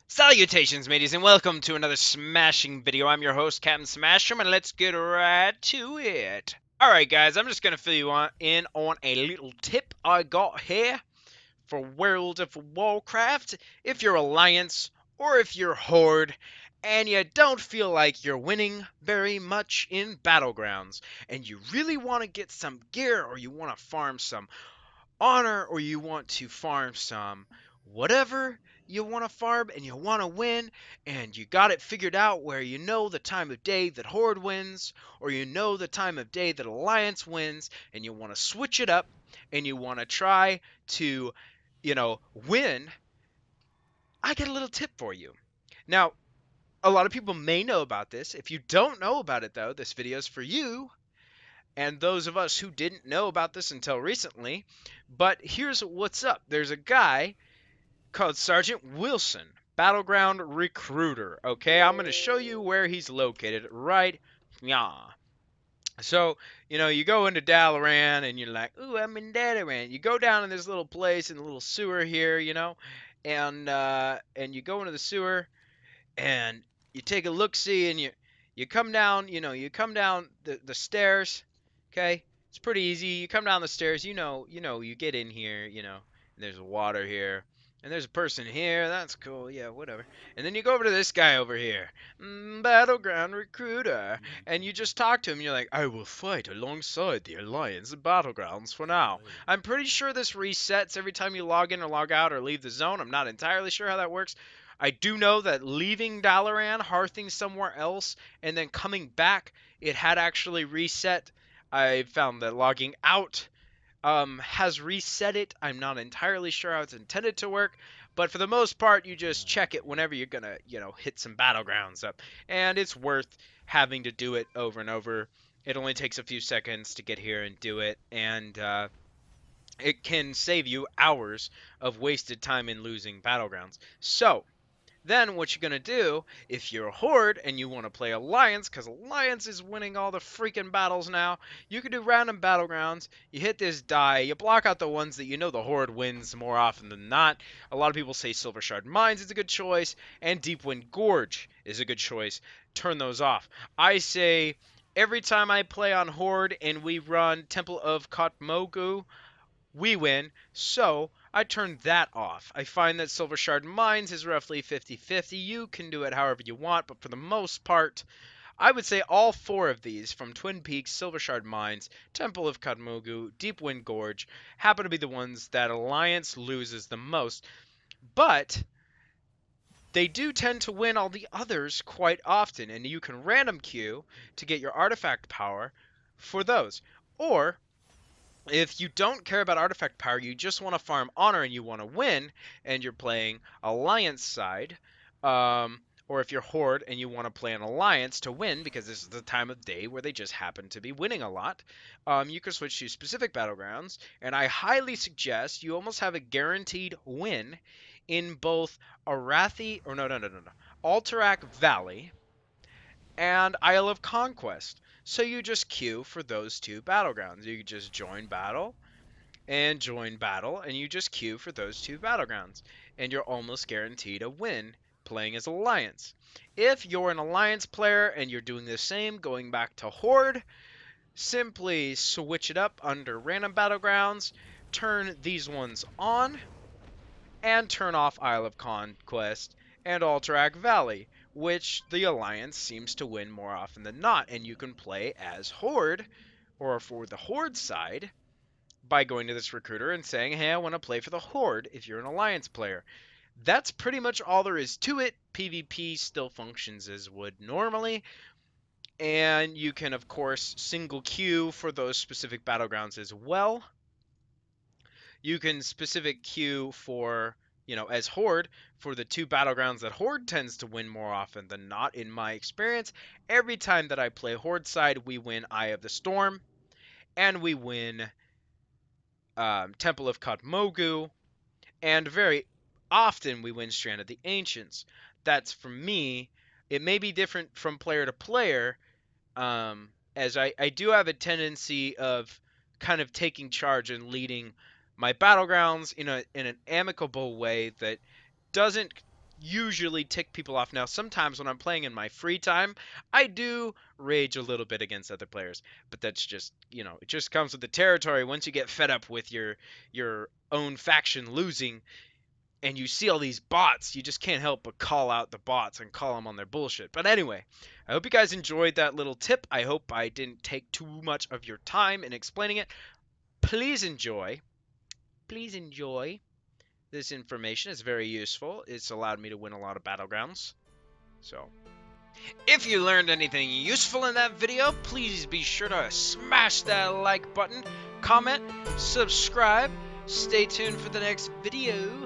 Salutations, mateys, and welcome to another smashing video. I'm your host, Captain Smashroom, and let's get right to it. Alright, guys, I'm just going to fill you in on a little tip I got here for World of Warcraft. If you're Alliance or if you're Horde, and you don't feel like you're winning very much in Battlegrounds, and you really want to get some gear, or you want to farm some honor, or you want to farm some whatever you want to farm and you want to win, and you got it figured out where you know the time of day that Horde wins, or you know the time of day that Alliance wins, and you want to switch it up and you want to try to, win. I got a little tip for you. Now, a lot of people may know about this. If you don't know about it, though, this video is for you and those of us who didn't know about this until recently. But here's what's up. There's a guy called Sergeant Wilson, Battleground Recruiter. Okay, I'm going to show you where he's located right now. So, you go into Dalaran and you're like, ooh, I'm in Dalaran. You go down in this little place in a little sewer here, and you go into the sewer and you take a look-see and you come down, you come down the stairs. Okay, it's pretty easy. You come down the stairs, you get in here, and there's water here, and there's a person here. That's cool, yeah, whatever. And then you go over to this guy over here, Battleground Recruiter, and you just talk to him. You're like, I will fight alongside the Alliance Battlegrounds for now. I'm pretty sure this resets every time you log in or log out or leave the zone. I'm not entirely sure how that works. I do know that leaving Dalaran, hearthing somewhere else, and then coming back, it had actually reset. I found that logging out has reset it. I'm not entirely sure how it's intended to work, but for the most part, you just check it whenever you're gonna, hit some battlegrounds up, and it's worth having to do it over and over. It only takes a few seconds to get here and do it, and it can save you hours of wasted time in losing battlegrounds. So, then what you're going to do, if you're a Horde and you want to play Alliance, because Alliance is winning all the freaking battles now, you can do random battlegrounds. You hit this die, you block out the ones that you know the Horde wins more often than not. A lot of people say Silver Shard Mines is a good choice, and Deepwind Gorge is a good choice. Turn those off. I say every time I play on Horde and we run Temple of Kotmogu, we win, so I turned that off. I find that Silver Shard Mines is roughly 50-50. You can do it however you want, but for the most part, I would say all four of these, from Twin Peaks, Silver Shard Mines, Temple of Kadmogu, Deepwind Gorge, happen to be the ones that Alliance loses the most. But they do tend to win all the others quite often, and you can random queue to get your artifact power for those. Or if you don't care about artifact power, you just want to farm honor and you want to win, and you're playing alliance side, or if you're horde and you want to play an alliance to win because this is the time of day where they just happen to be winning a lot, you can switch to specific battlegrounds, and I highly suggest you almost have a guaranteed win in both Arathi, or no, Alterac Valley and Isle of Conquest. So you just queue for those two battlegrounds. You just join battle, and you just queue for those two battlegrounds, and you're almost guaranteed a win playing as Alliance. If you're an Alliance player and you're doing the same, going back to Horde, simply switch it up under random battlegrounds, turn these ones on, and turn off Isle of Conquest and Alterac Valley, which the Alliance seems to win more often than not, and you can play as Horde, or for the Horde side, by going to this recruiter and saying, hey, I want to play for the Horde if you're an Alliance player. That's pretty much all there is to it. PvP still functions as would normally, and you can, of course, single queue for those specific battlegrounds as well. You can specific queue for, as Horde, for the two battlegrounds that Horde tends to win more often than not, in my experience. Every time that I play Horde side, we win Eye of the Storm, and we win Temple of Kotmogu, and very often we win Strand of the Ancients. That's, for me, it may be different from player to player, as I do have a tendency of kind of taking charge and leading my battlegrounds in an amicable way that doesn't usually tick people off. Now, sometimes when I'm playing in my free time, I do rage a little bit against other players, but that's just, it just comes with the territory. Once you get fed up with your own faction losing and you see all these bots, you just can't help but call out the bots and call them on their bullshit. But anyway, I hope you guys enjoyed that little tip. I hope I didn't take too much of your time in explaining it. Please enjoy. Please enjoy this information. It's very useful. It's allowed me to win a lot of battlegrounds. So, if you learned anything useful in that video, please be sure to smash that like button, comment, subscribe. Stay tuned for the next video.